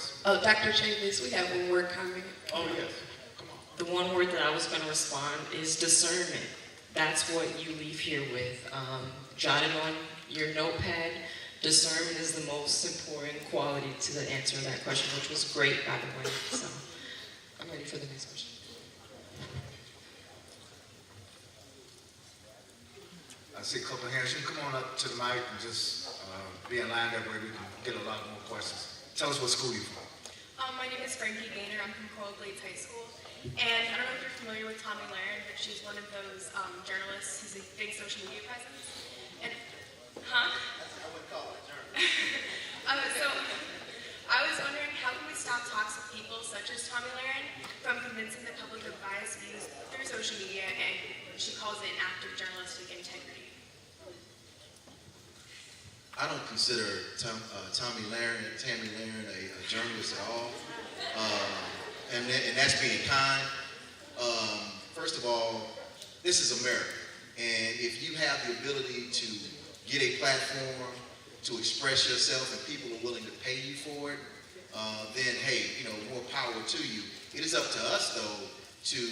questions? Oh, Dr. Chavis, we have one more comment. Oh, yes. Come on. The one word that I was going to respond is discernment. That's what you leave here with. Jot it on your notepad. Discernment is the most important quality to the answer of that question, which was great, by the way. So I'm ready for the next question. I see a couple of hands. You can come on up to the mic and just be in line. That way we can get a lot more questions. Tell us what school you're from. My name is Frankie Gaynor. I'm from Coral Glades High School. And I don't know if you're familiar with Tommy Lahren, but she's one of those journalists who's a big social media presence. And, huh? I would call it journalist. So I was wondering, how can we stop toxic people such as Tommy Lahren from convincing the public of biased views through social media, and she calls it an act of journalistic integrity? I don't consider Tammy Lahren a journalist at all, and that's being kind. First of all, this is America, and if you have the ability to get a platform to express yourself and people are willing to pay you for it, then hey, more power to you. It is up to us though to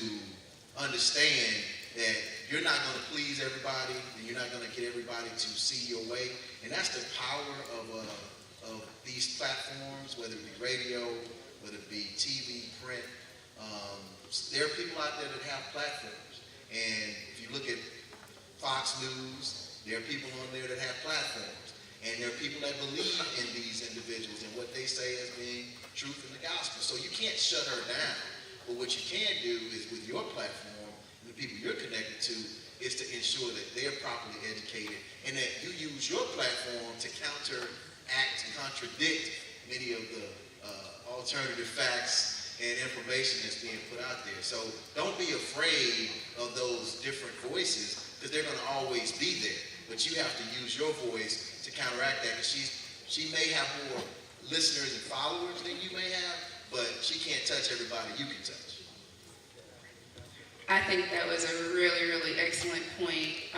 understand that you're not going to please everybody, and you're not going to get everybody to see your way. And that's the power of these platforms, whether it be radio, whether it be TV, print. There are people out there that have platforms. And if you look at Fox News, there are people on there that have platforms. And there are people that believe in these individuals and what they say as being truth in the gospel. So you can't shut her down. But what you can do is with your platform, the people you're connected to, is to ensure that they're properly educated and that you use your platform to counteract and contradict many of the alternative facts and information that's being put out there. So don't be afraid of those different voices, because they're going to always be there. But you have to use your voice to counteract that, because she may have more listeners and followers than you may have, but she can't touch everybody you can touch. I think that was a really, really excellent point,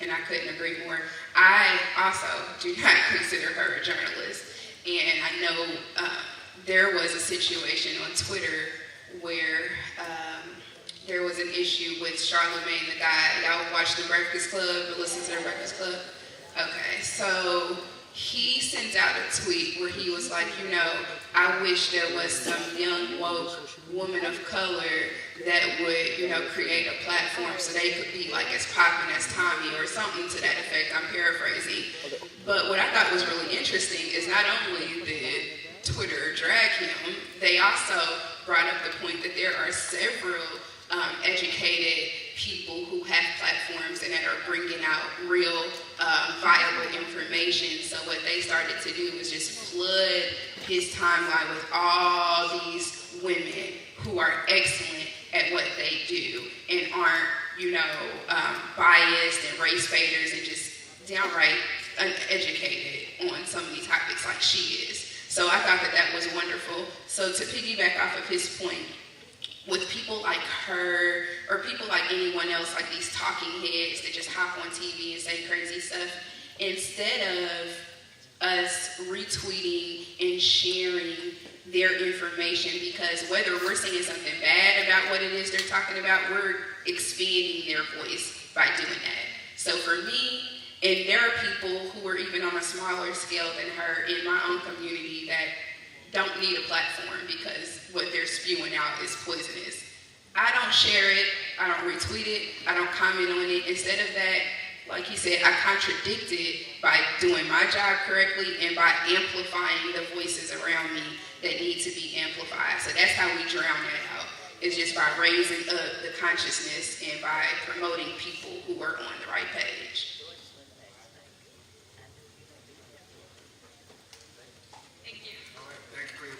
and I couldn't agree more. I also do not consider her a journalist, and I know there was a situation on Twitter where there was an issue with Charlemagne the God. Y'all watch The Breakfast Club or listen to The Breakfast Club? Okay, so he sent out a tweet where he was like, I wish there was some young, woke woman of color that would, create a platform so they could be like as popping as Tommy or something to that effect. I'm paraphrasing. But what I thought was really interesting is not only did Twitter drag him, they also brought up the point that there are several educated people who have platforms and that are bringing out real viable information. So what they started to do was just flood his timeline with all these women who are excellent at what they do and aren't, biased and race baiters and just downright uneducated on so many topics like she is. So I thought that was wonderful. So to piggyback off of his point, with people like her or people like anyone else, like these talking heads that just hop on TV and say crazy stuff, instead of us retweeting and sharing their information, because whether we're saying something bad about what it is they're talking about, we're expanding their voice by doing that. So for me, and there are people who are even on a smaller scale than her in my own community that don't need a platform because what they're spewing out is poisonous. I don't share it, I don't retweet it, I don't comment on it. Instead of that, like he said, I contradict it by doing my job correctly and by amplifying the voices around me that need to be amplified. So that's how we drown that out, is just by raising up the consciousness and by promoting people who are on the right page.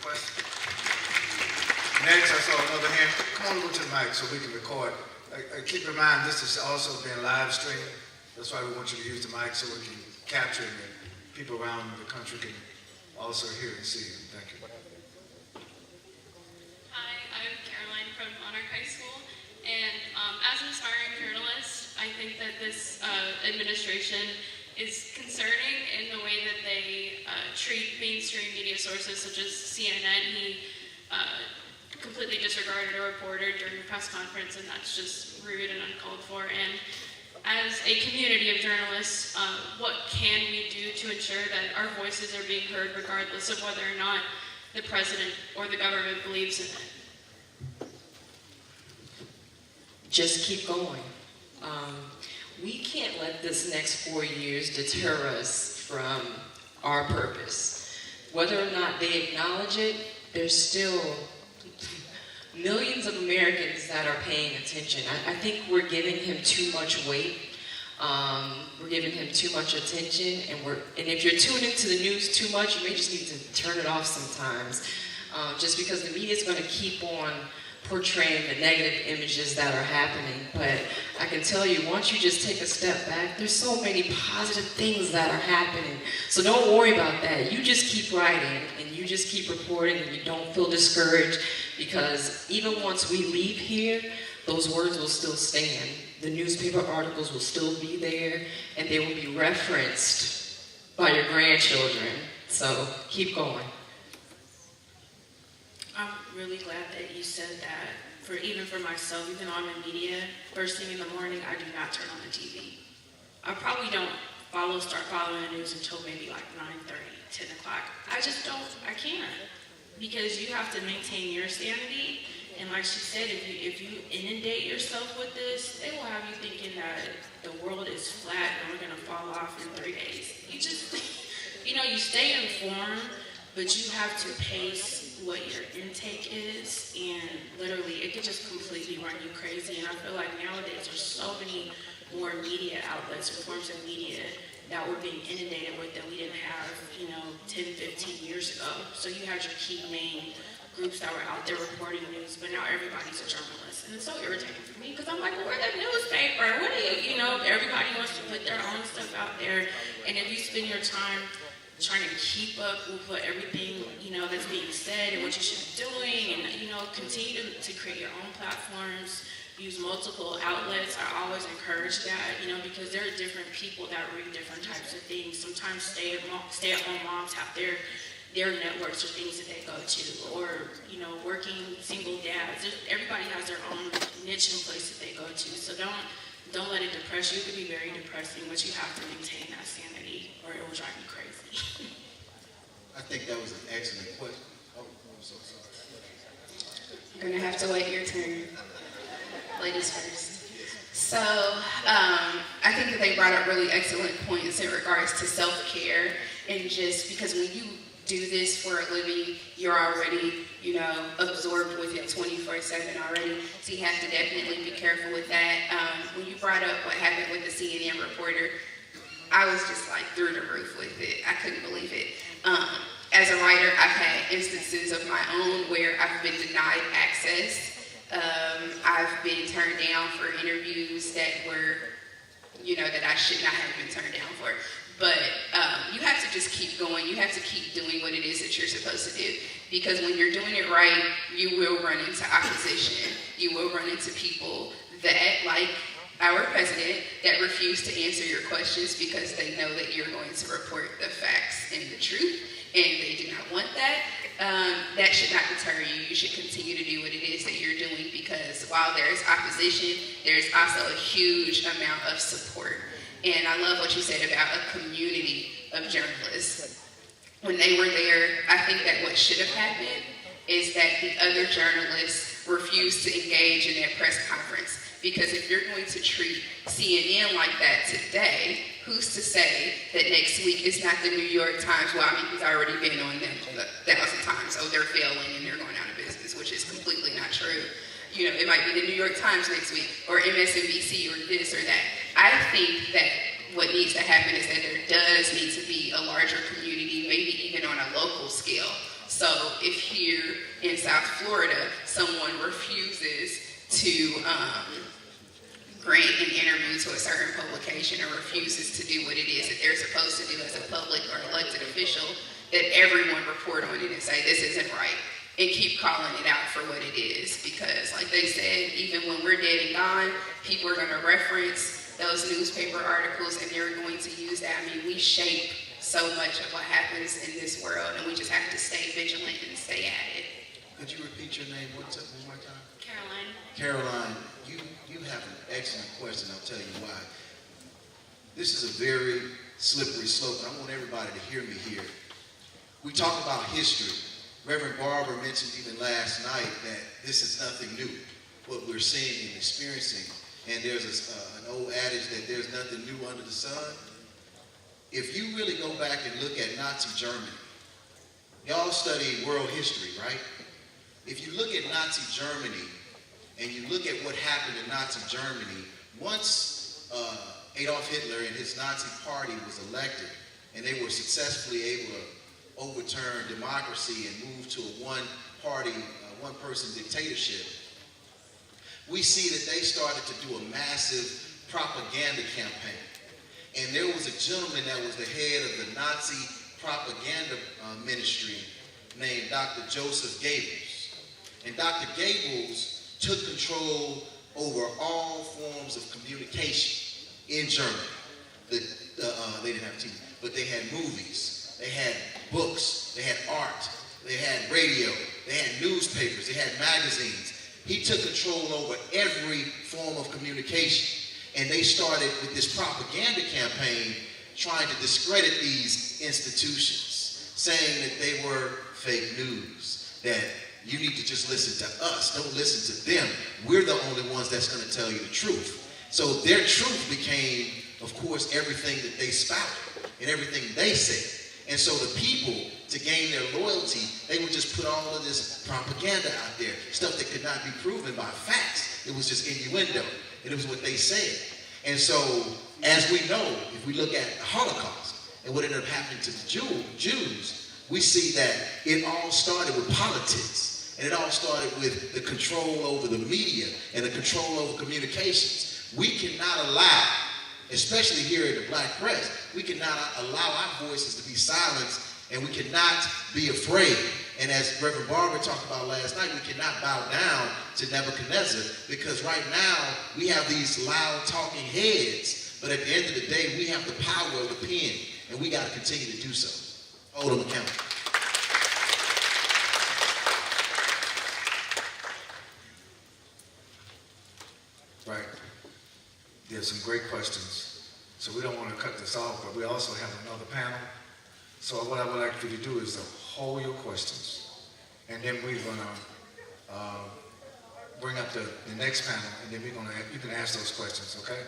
Question. Next, I saw another hand. Come on over to the mic so we can record. Keep in mind, this is also being live streamed. That's why we want you to use the mic so we can capture it and people around the country can also hear and see you. Thank you. Hi, I'm Caroline from Monarch High School, and as an aspiring journalist, I think that this administration is concerning in the way that they treat mainstream media sources such as CNN. He completely disregarded a reporter during a press conference, and that's just rude and uncalled for. And as a community of journalists, what can we do to ensure that our voices are being heard regardless of whether or not the president or the government believes in it? Just keep going. We can't let this next 4 years deter us from our purpose. Whether or not they acknowledge it, there's still millions of Americans that are paying attention. I think we're giving him too much weight. We're giving him too much attention, and if you're tuning into the news too much, you may just need to turn it off sometimes. Just because the media is going to keep on portraying the negative images that are happening. But I can tell you, once you just take a step back, there's so many positive things that are happening. So don't worry about that. You just keep writing, and you just keep reporting, and you don't feel discouraged, because even once we leave here, those words will still stand. The newspaper articles will still be there, and they will be referenced by your grandchildren. So keep going. I'm really glad that you said that. Even for myself, even though I'm in media, first thing in the morning, I do not turn on the TV. I probably don't start following the news until maybe like 9:30, 10 o'clock. I can't. Because you have to maintain your sanity. And like she said, if you inundate yourself with this, they will have you thinking that the world is flat and we're going to fall off in 3 days. You just, you stay informed, but you have to pace what your intake is, and literally it could just completely run you crazy. And I feel like nowadays there's so many more media outlets or forms of media that we're being inundated with that we didn't have, 10, 15 years ago. So you had your key main groups that were out there reporting news, but now everybody's a journalist. And it's so irritating for me, because I'm like, well, where's that newspaper? What are you, everybody wants to put their own stuff out there. And if you spend your time trying to keep up with what everything, that's being said and what you should be doing, and, continue to create your own platforms, use multiple outlets. I always encourage that, because there are different people that read different types of things. Sometimes stay-at-home moms have their networks or things that they go to, or, working single dads. Everybody has their own niche and place that they go to. So don't let it depress you. It could be very depressing, but you have to maintain that sanity or it will drive you crazy. I think that was an excellent question. Oh, I'm so sorry. You're going to have to wait your turn. Ladies first. So I think that they brought up really excellent points in regards to self-care, and just because when you do this for a living, you're already, absorbed with it 24/7 already. So you have to definitely be careful with that. When you brought up what happened with the CNN reporter, I was just like through the roof with it. I couldn't believe it. As a writer, I've had instances of my own where I've been denied access. I've been turned down for interviews that were, that I should not have been turned down for. But you have to just keep going. You have to keep doing what it is that you're supposed to do. Because when you're doing it right, you will run into opposition. You will run into people that, like our president, that refuse to answer your questions because they know that you're going to report the facts and the truth, and they do not want that. That should not deter you. You should continue to do what it is that you're doing, because while there is opposition, there's also a huge amount of support. And I love what you said about a community of journalists. When they were there, I think that what should have happened is that the other journalists refused to engage in that press conference. Because if you're going to treat CNN like that today, who's to say that next week it's not the New York Times? Well, I mean, he's already been on them 1,000 times, so they're failing and they're going out of business, which is completely not true. It might be the New York Times next week, or MSNBC, or this or that. I think that what needs to happen is that there does need to be a larger community, maybe even on a local scale. So if here in South Florida, someone refuses to grant an interview to a certain publication, or refuses to do what it is that they're supposed to do as a public or elected official, that everyone report on it and say, this isn't right, and keep calling it out for what it is. Because like they said, even when we're dead and gone, people are going to reference those newspaper articles, and they're going to use that. I mean, we shape so much of what happens in this world, and we just have to stay vigilant and stay at it. Could you repeat your name one more time? Caroline. Caroline, you have an excellent question. I'll tell you why. This is a very slippery slope, and I want everybody to hear me here. We talk about history. Reverend Barber mentioned even last night that this is nothing new, what we're seeing and experiencing. And there's an old adage that there's nothing new under the sun. If you really go back and look at Nazi Germany, y'all study world history, right? If you look at Nazi Germany and you look at what happened in Nazi Germany, once Adolf Hitler and his Nazi party was elected and they were successfully able to overturn democracy and move to a one-party, one-person dictatorship, we see that they started to do a massive propaganda campaign. And there was a gentleman that was the head of the Nazi propaganda ministry named Dr. Joseph Goebbels. And Dr. Goebbels took control over all forms of communication in Germany. They didn't have TV, but they had movies, they had books, they had art, they had radio, they had newspapers, they had magazines. He took control over every form of communication. And they started with this propaganda campaign trying to discredit these institutions, saying that they were fake news, that you need to just listen to us, don't listen to them. We're the only ones that's going to tell you the truth. So their truth became, of course, everything that they spouted and everything they said. And so the people, to gain their loyalty, they would just put all of this propaganda out there, stuff that could not be proven by facts. It was just innuendo. It was what they said. And so, as we know, if we look at the Holocaust and what ended up happening to the Jews, we see that it all started with politics. And it all started with the control over the media and the control over communications. We cannot allow, especially here in the black press, we cannot allow our voices to be silenced, and we cannot be afraid. And as Reverend Barber talked about last night, we cannot bow down to Nebuchadnezzar, because right now we have these loud talking heads, but at the end of the day, we have the power of the pen, and we got to continue to do so. Hold them accountable. Right. There's some great questions. So we don't want to cut this off, but we also have another panel. So what I would like for you to do is to hold your questions, and then we're going to bring up the next panel, and then you can ask those questions, okay?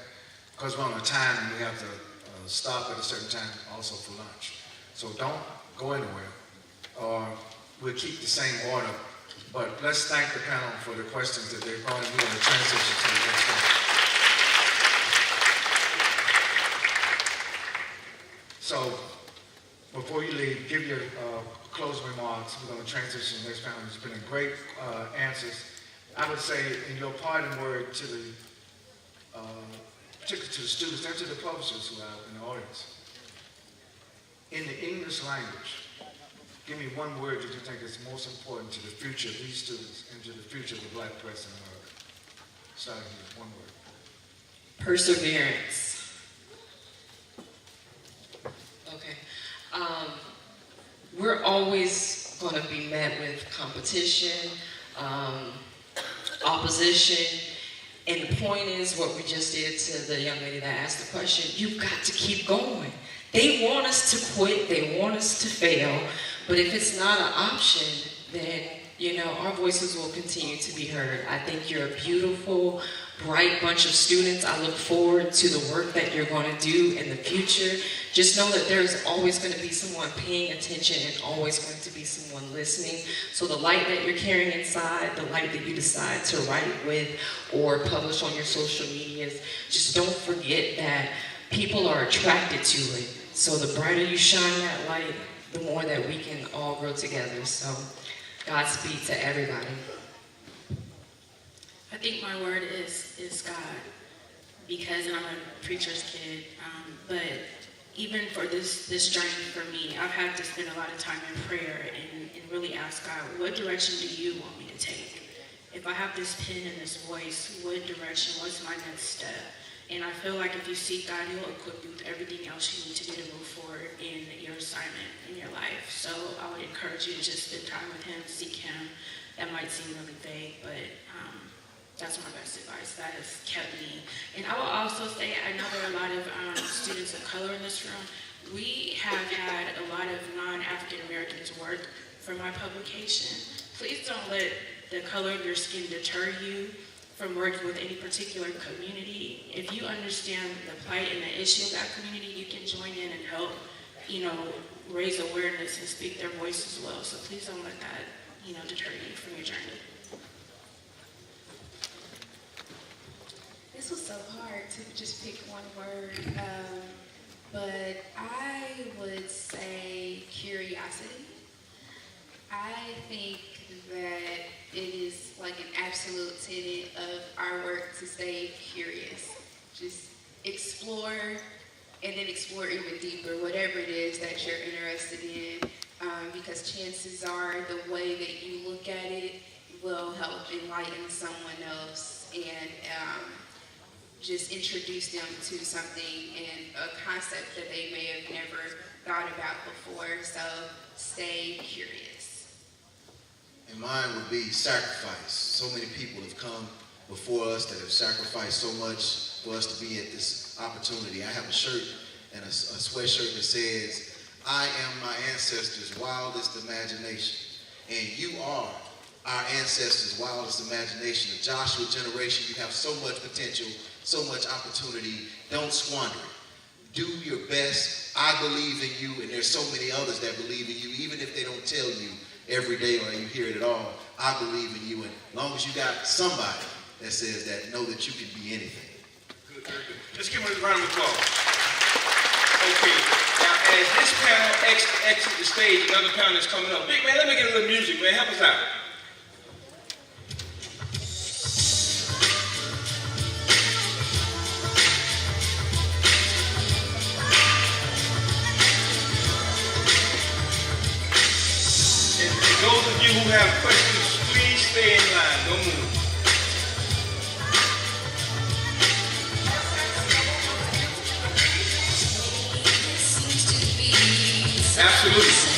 Because we're on a time and we have to stop at a certain time also for lunch. So don't go anywhere, or we'll keep the same order. But let's thank the panel for the questions that they brought, and we're going to transition to the next one. So, before you leave, give your closing remarks. We're going to transition to the next panel. It's been a great answers. I would say, in your parting word to the, particularly to the students and to the publishers who are in the audience, in the English language, give me one word that you think is most important to the future of these students and to the future of the black press in America. Starting here, one word. Perseverance. Okay. We're always going to be met with competition, opposition, and the point is what we just did to the young lady that asked the question, you've got to keep going. They want us to quit, they want us to fail, but if it's not an option, then, you know, our voices will continue to be heard. I think you're a beautiful, bright bunch of students. I look forward to the work that you're going to do in the future. Just know that there's always going to be someone paying attention and always going to be someone listening. So the light that you're carrying inside, the light that you decide to write with or publish on your social medias, just don't forget that people are attracted to it. So the brighter you shine that light, the more that we can all grow together. So Godspeed to everybody. I think my word is God, because I'm a preacher's kid, but even for this journey for me, I've had to spend a lot of time in prayer and really ask God, what direction do you want me to take? If I have this pen and this voice, what direction, what's my next step? And I feel like if you seek God, He'll equip you with everything else you need to do to move forward in your assignment in your life. So I would encourage you to just spend time with Him, seek Him. That might seem really vague, but that's my best advice. That has kept me. And I will also say, I know there are a lot of students of color in this room. We have had a lot of non-African Americans work for my publication. Please don't let the color of your skin deter you from working with any particular community. If you understand the plight and the issue of that community, you can join in and help, raise awareness and speak their voice as well. So please don't let that, deter you from your journey. This was so hard to just pick one word, but I would say curiosity. I think that it is like an absolute tenet of our work to stay curious. Just explore, and then explore even deeper, whatever it is that you're interested in, because chances are the way that you look at it will help enlighten someone else and just introduce them to something and a concept that they may have never thought about before. So stay curious. And mine would be sacrifice. So many people have come before us that have sacrificed so much for us to be at this opportunity. I have a shirt and a sweatshirt that says, "I am my ancestors' wildest imagination." And you are our ancestors' wildest imagination. The Joshua generation, you have so much potential, so much opportunity. Don't squander it. Do your best. I believe in you, and there's so many others that believe in you, even if they don't tell you every day or you hear it at all. I believe in you, and as long as you got somebody that says that, know that you can be anything. Good, very good. Let's give them a round of applause. Okay, now as this panel exits the stage, another panel is coming up. Big man, let me get a little music, man. Help us out. Those of you who have questions, please stay in line. Don't move. Absolutely.